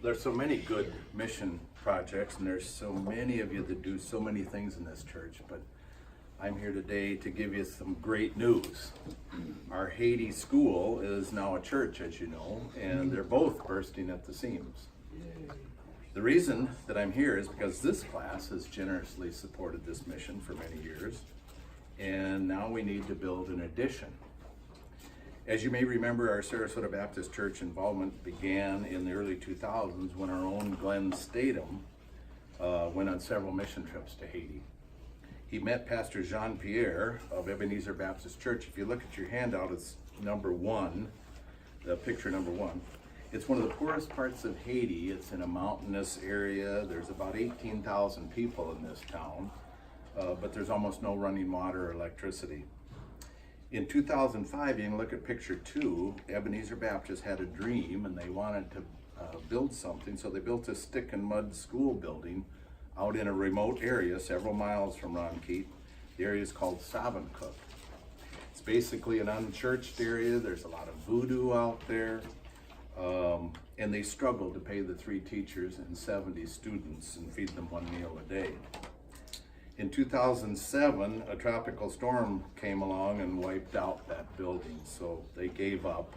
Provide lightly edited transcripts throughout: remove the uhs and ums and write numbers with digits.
There's so many good mission projects, and there's so many of you that do so many things in this church, but I'm here today to give you some great news. Our Haiti school is now a church, as you know, and they're both bursting at the seams. The reason that I'm here is because this class has generously supported this mission for many years, and now we need to build an addition. As you may remember, our Sarasota Baptist Church involvement began in the early 2000s when our own Glenn Statham went on several mission trips to Haiti. He met Pastor Jean-Pierre of Ebenezer Baptist Church. If you look at your handout, it's number one, the picture number one. It's one of the poorest parts of Haiti. It's in a mountainous area. There's about 18,000 people in this town, but there's almost no running water or electricity. In 2005, you can look at picture two, Ebenezer Baptist had a dream and they wanted to build something, so they built a stick and mud school building out in a remote area several miles from Ronquete. The area is called Savancook. It's basically an unchurched area. There's a lot of voodoo out there, and they struggled to pay the 3 teachers and 70 students and feed them 1 meal a day. In 2007, a tropical storm came along and wiped out that building, so they gave up.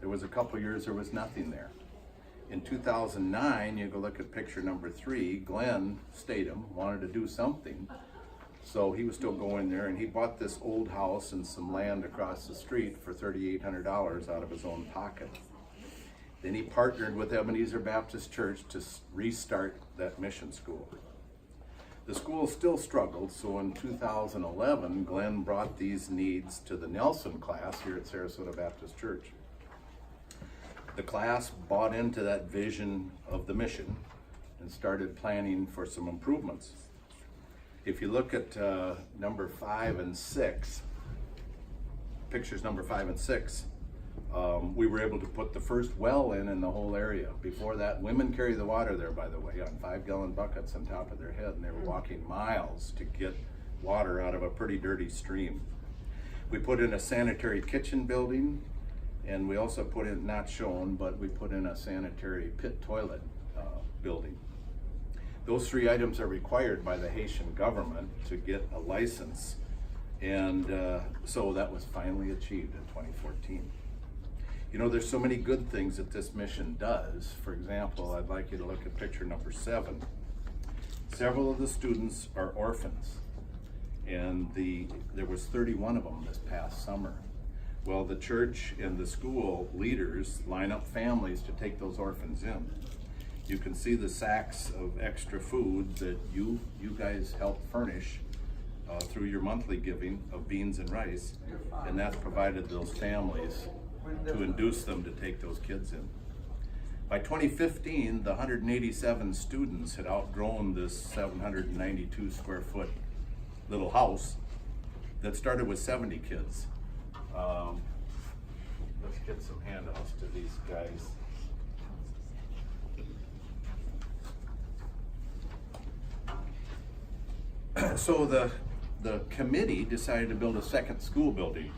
There was a couple years there was nothing there. In 2009, you go look at picture number 3, Glenn Statham wanted to do something, so he was still going there, and he bought this old house and some land across the street for $3,800 out of his own pocket. Then he partnered with Ebenezer Baptist Church to restart that mission school. The school still struggled, so in 2011, Glenn brought these needs to the Nelson class here at Sarasota Baptist Church. The class bought into that vision of the mission and started planning for some improvements. If you look at number 5 and 6, pictures number 5 and 6, we were able to put the first well in the whole area. Before that, women carry the water there, by the way, on 5-gallon buckets on top of their head, and they were walking miles to get water out of a pretty dirty stream. We put in a sanitary kitchen building, and we also put in, not shown, but we put in a sanitary pit toilet building. Those 3 items are required by the Haitian government to get a license, and so that was finally achieved in 2014. You know, there's so many good things that this mission does. For example, I'd like you to look at picture number 7. Several of the students are orphans, and there was 31 of them this past summer. Well, the church and the school leaders line up families to take those orphans in. You can see the sacks of extra food that you guys help furnish through your monthly giving of beans and rice, and that's provided those families to induce them to take those kids in. By 2015, the 187 students had outgrown this 792 square foot little house that started with 70 kids. Let's get some handouts to these guys. So the committee decided to build a second school building,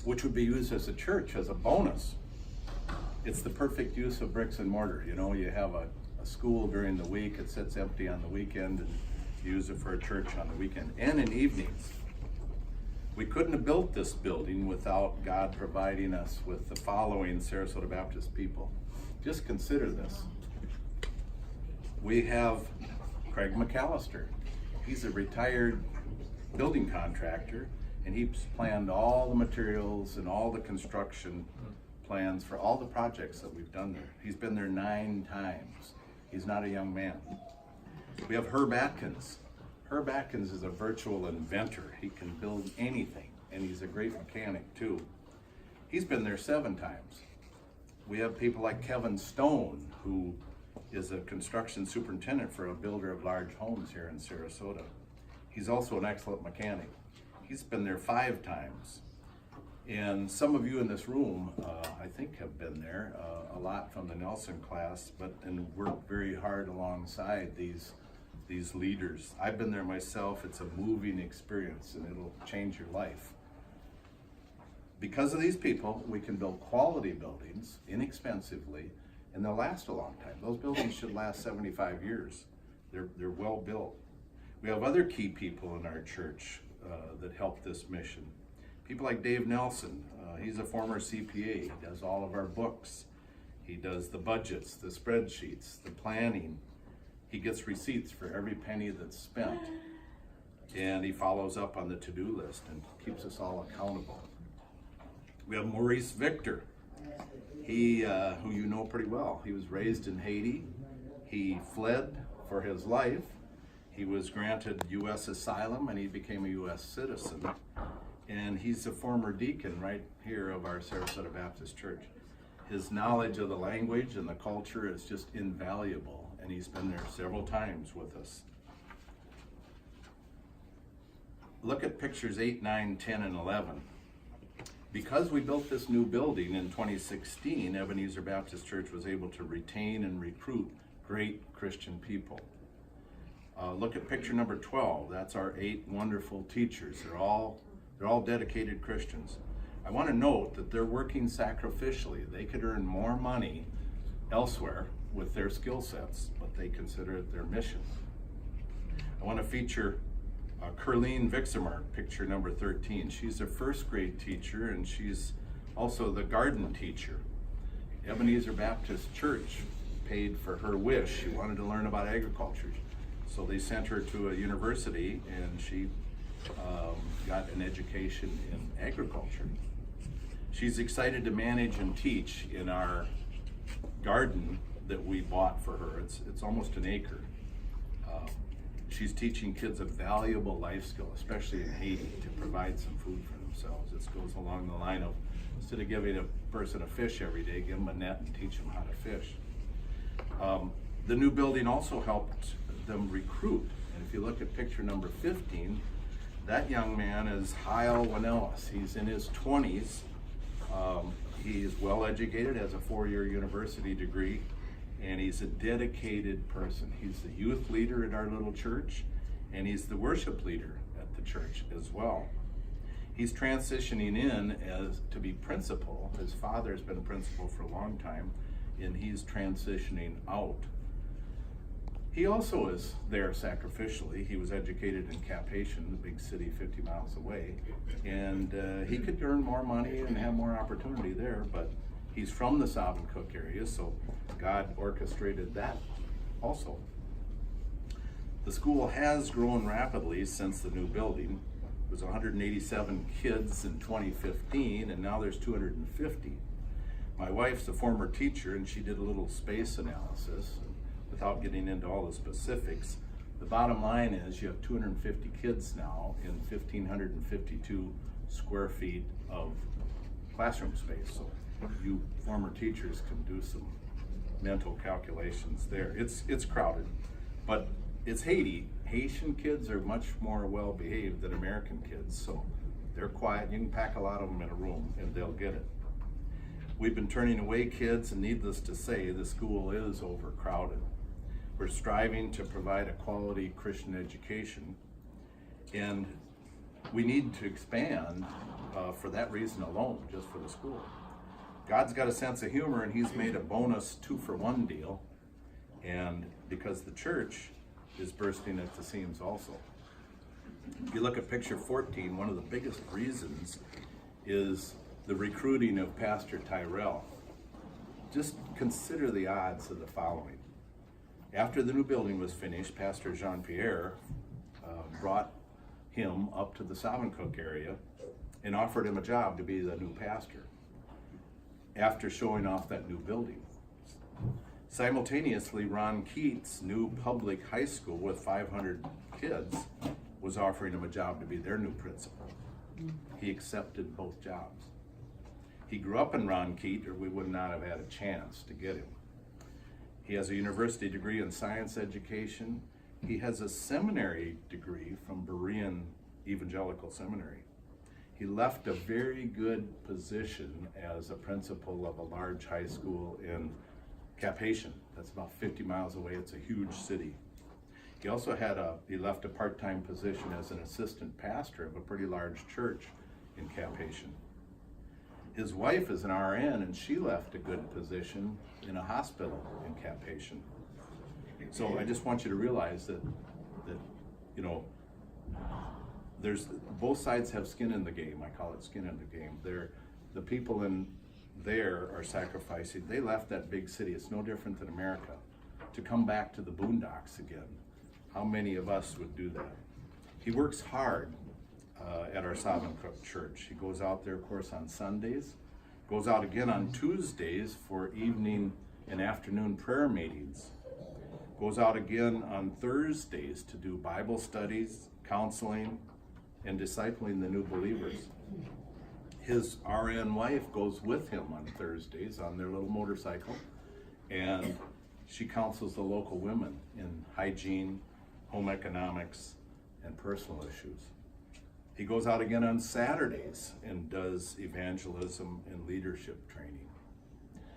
which would be used as a church, as a bonus. It's the perfect use of bricks and mortar. You know, you have a school during the week, it sits empty on the weekend, and you use it for a church on the weekend and in evenings. We couldn't have built this building without God providing us with the following Sarasota Baptist people. Just consider this. We have Craig McAllister. He's a retired building contractor, and he's planned all the materials and all the construction plans for all the projects that we've done there. He's been there 9 times. He's not a young man. We have Herb Atkins. Herb Atkins is a virtual inventor. He can build anything, and he's a great mechanic too. He's been there 7 times. We have people like Kevin Stone, who is a construction superintendent for a builder of large homes here in Sarasota. He's also an excellent mechanic. He's been there 5 times. And some of you in this room, I think, have been there, a lot from the Nelson class, and worked very hard alongside these leaders. I've been there myself. It's a moving experience, and it'll change your life. Because of these people, we can build quality buildings inexpensively and they'll last a long time. Those buildings should last 75 years. They're well built. We have other key people in our church that help this mission. People like Dave Nelson. He's a former CPA. He does all of our books. He does the budgets, the spreadsheets, the planning. He gets receipts for every penny that's spent. And he follows up on the to-do list and keeps us all accountable. We have Maurice Victor. He, who you know pretty well. He was raised in Haiti. He fled for his life. He was granted U.S. asylum and he became a U.S. citizen. And he's a former deacon right here of our Sarasota Baptist Church. His knowledge of the language and the culture is just invaluable, and he's been there several times with us. Look at pictures 8, 9, 10, and 11. Because we built this new building in 2016, Ebenezer Baptist Church was able to retain and recruit great Christian people. Look at picture number 12. That's our 8 wonderful teachers. They're all dedicated Christians. I want to note that they're working sacrificially. They could earn more money elsewhere with their skill sets, but they consider it their mission. I want to feature Kerline Vixamer, picture number 13. She's a first grade teacher and she's also the garden teacher. Ebenezer Baptist Church paid for her wish. She wanted to learn about agriculture. So they sent her to a university and she got an education in agriculture. She's excited to manage and teach in our garden that we bought for her. It's almost an acre. She's teaching kids a valuable life skill, especially in Haiti, to provide some food for themselves. This goes along the line of, instead of giving a person a fish every day, give them a net and teach them how to fish. The new building also helped them recruit. And if you look at picture number 15, that young man is Hyle Winellis. He's in his 20s. He is well educated, has a 4-year university degree, and he's a dedicated person. He's the youth leader at our little church, and he's the worship leader at the church as well. He's transitioning in as to be principal. His father's been a principal for a long time, and he's transitioning out. He also is there sacrificially. He was educated in Cap-Haïtien, the big city 50 miles away, and he could earn more money and have more opportunity there, but he's from the Savancook area, so God orchestrated that also. The school has grown rapidly since the new building. It was 187 kids in 2015, and now there's 250. My wife's a former teacher, and she did a little space analysis. Without getting into all the specifics, the bottom line is you have 250 kids now in 1,552 square feet of classroom space. So you former teachers can do some mental calculations there. It's crowded, but it's Haiti. Haitian kids are much more well behaved than American kids, so they're quiet. You can pack a lot of them in a room and they'll get it. We've been turning away kids, and needless to say, the school is overcrowded. We're striving to provide a quality Christian education, and we need to expand for that reason alone, just for the school. God's got a sense of humor, and he's made a bonus 2-for-1 deal, and because the church is bursting at the seams also. If you look at picture 14, one of the biggest reasons is the recruiting of Pastor Tyrell. Just consider the odds of the following. After the new building was finished, Pastor Jean-Pierre brought him up to the Savancook area and offered him a job to be the new pastor after showing off that new building. Simultaneously, Ron Keats' new public high school with 500 kids was offering him a job to be their new principal. He accepted both jobs. He grew up in Ron Keat, or we would not have had a chance to get him. He has a university degree in science education. He has a seminary degree from Berean Evangelical Seminary. He left a very good position as a principal of a large high school in Cap-Haïtien. That's about 50 miles away. It's a huge city. He also he left a part-time position as an assistant pastor of a pretty large church in Cap-Haïtien. His wife is an RN, and she left a good position in a hospital in Cap-Haitian. So I just want you to realize that you know, there's both sides have skin in the game. I call it skin in the game. The people in there are sacrificing. They left that big city. It's no different than America, to come back to the boondocks again. How many of us would do that? He works hard at our Sovereign Cook Church. He goes out there, of course, on Sundays, goes out again on Tuesdays for evening and afternoon prayer meetings, goes out again on Thursdays to do Bible studies, counseling, and discipling the new believers. His RN wife goes with him on Thursdays on their little motorcycle, and she counsels the local women in hygiene, home economics, and personal issues. He goes out again on Saturdays and does evangelism and leadership training.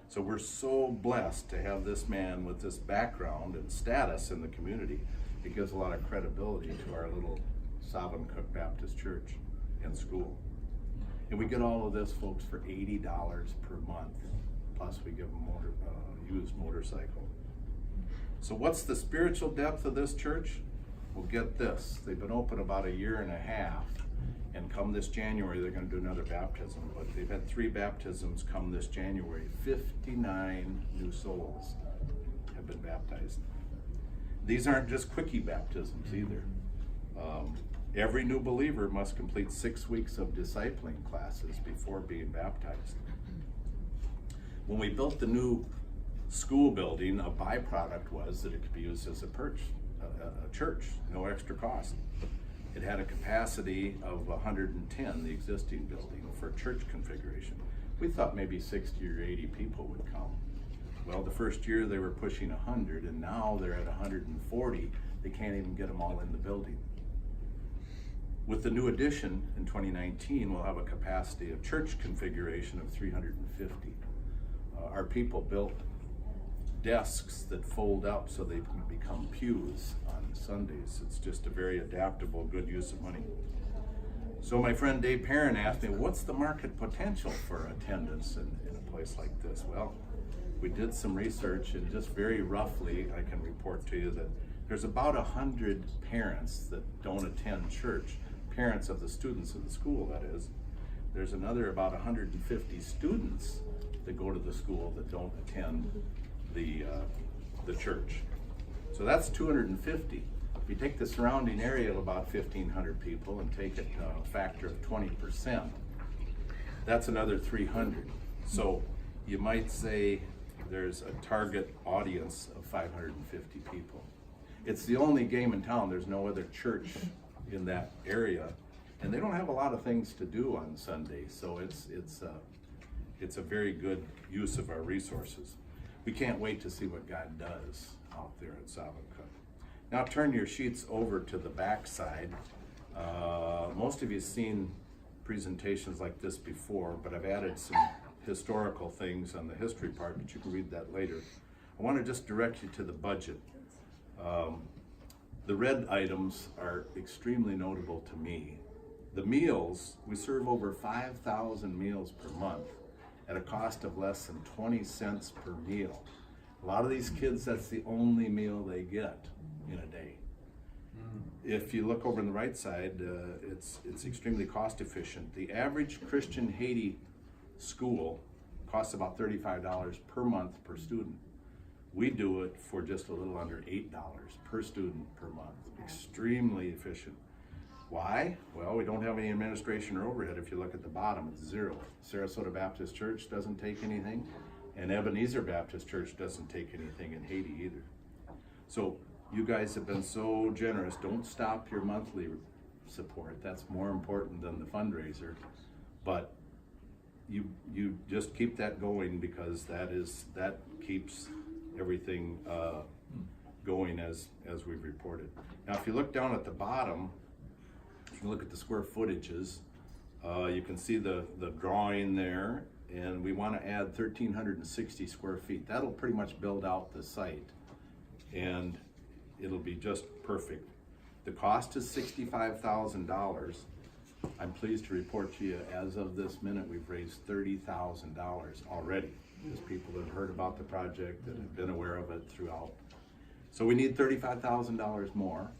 So we're so blessed to have this man with this background and status in the community. It gives a lot of credibility to our little Sovereign Cook Baptist Church and school. And we get all of this, folks, for $80 per month. Plus we give them a used motorcycle. So what's the spiritual depth of this church? Well, get this. They've been open about 1.5 years. And come this January, they're going to do another baptism. But they've had 3 baptisms come this January. 59 new souls have been baptized. These aren't just quickie baptisms either. Every new believer must complete 6 weeks of discipling classes before being baptized. When we built the new school building, a byproduct was that it could be used as a church, no extra cost. It had a capacity of 110, the existing building, for church configuration. We thought maybe 60 or 80 people would come. Well, the first year they were pushing 100, and now they're at 140. They can't even get them all in the building. With the new addition in 2019, we'll have a capacity of church configuration of 350. Our people built desks that fold up so they can become pews on Sundays. It's just a very adaptable, good use of money. So my friend Dave Perrin asked me, what's the market potential for attendance in a place like this? Well, we did some research, and just very roughly, I can report to you that there's about 100 parents that don't attend church, parents of the students of the school, that is. There's another about 150 students that go to the school that don't attend the church. So that's 250. If you take the surrounding area of about 1,500 people and take it a factor of 20%, that's another 300. So you might say there's a target audience of 550 people. It's the only game in town. There's no other church in that area, and they don't have a lot of things to do on Sunday, so it's a very good use of our resources. We can't wait to see what God does out there at Sovereign Cook. Now turn your sheets over to the back side. Most of you have seen presentations like this before, but I've added some historical things on the history part, but you can read that later. I want to just direct you to the budget. The red items are extremely notable to me. The meals, we serve over 5,000 meals per month at a cost of less than 20 cents per meal. A lot of these kids, that's the only meal they get in a day. If you look over on the right side, it's extremely cost efficient. The average Christian Haiti school costs about $35 per month per student. We do it for just a little under $8 per student per month. Extremely efficient. Why? Well, we don't have any administration or overhead. If you look at the bottom, it's 0. Sarasota Baptist Church doesn't take anything, and Ebenezer Baptist Church doesn't take anything in Haiti either. So you guys have been so generous. Don't stop your monthly support. That's more important than the fundraiser. But you just keep that going, because that keeps everything going as we've reported. Now, if you look down at the bottom, if you look at the square footages, you can see the drawing there, and we want to add 1,360 square feet. That'll pretty much build out the site, and it'll be just perfect. The cost is $65,000. I'm pleased to report to you, as of this minute, we've raised $30,000 already. There's people that have heard about the project, that have been aware of it throughout. So we need $35,000 more.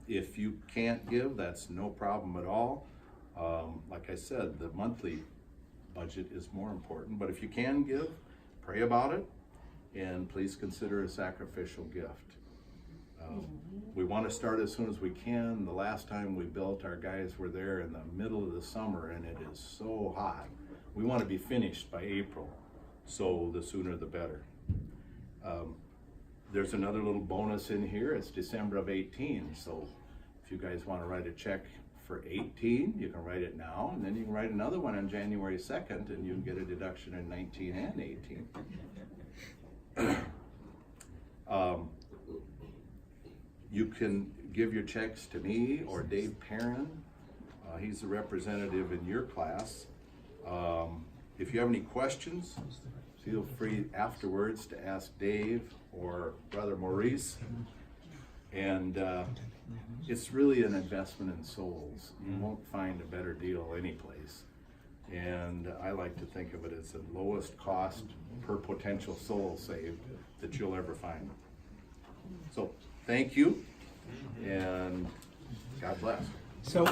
If you can't give, that's no problem at all. Like I said, the monthly budget is more important, but if you can give, pray about it, and please consider a sacrificial gift. We want to start as soon as we can. The last time we built, our guys were there in the middle of the summer and it is so hot. We want to be finished by April, so the sooner the better. There's another little bonus in here. It's December of 18, so if you guys want to write a check for 18, you can write it now, and then you can write another one on January 2nd, and you can get a deduction in 19 and 18. You can give your checks to me or Dave Perrin. He's the representative in your class. If you have any questions, feel free afterwards to ask Dave or Brother Maurice. And it's really an investment in souls. You won't find a better deal anyplace. And I like to think of it as the lowest cost per potential soul saved that you'll ever find. So thank you, and God bless. So,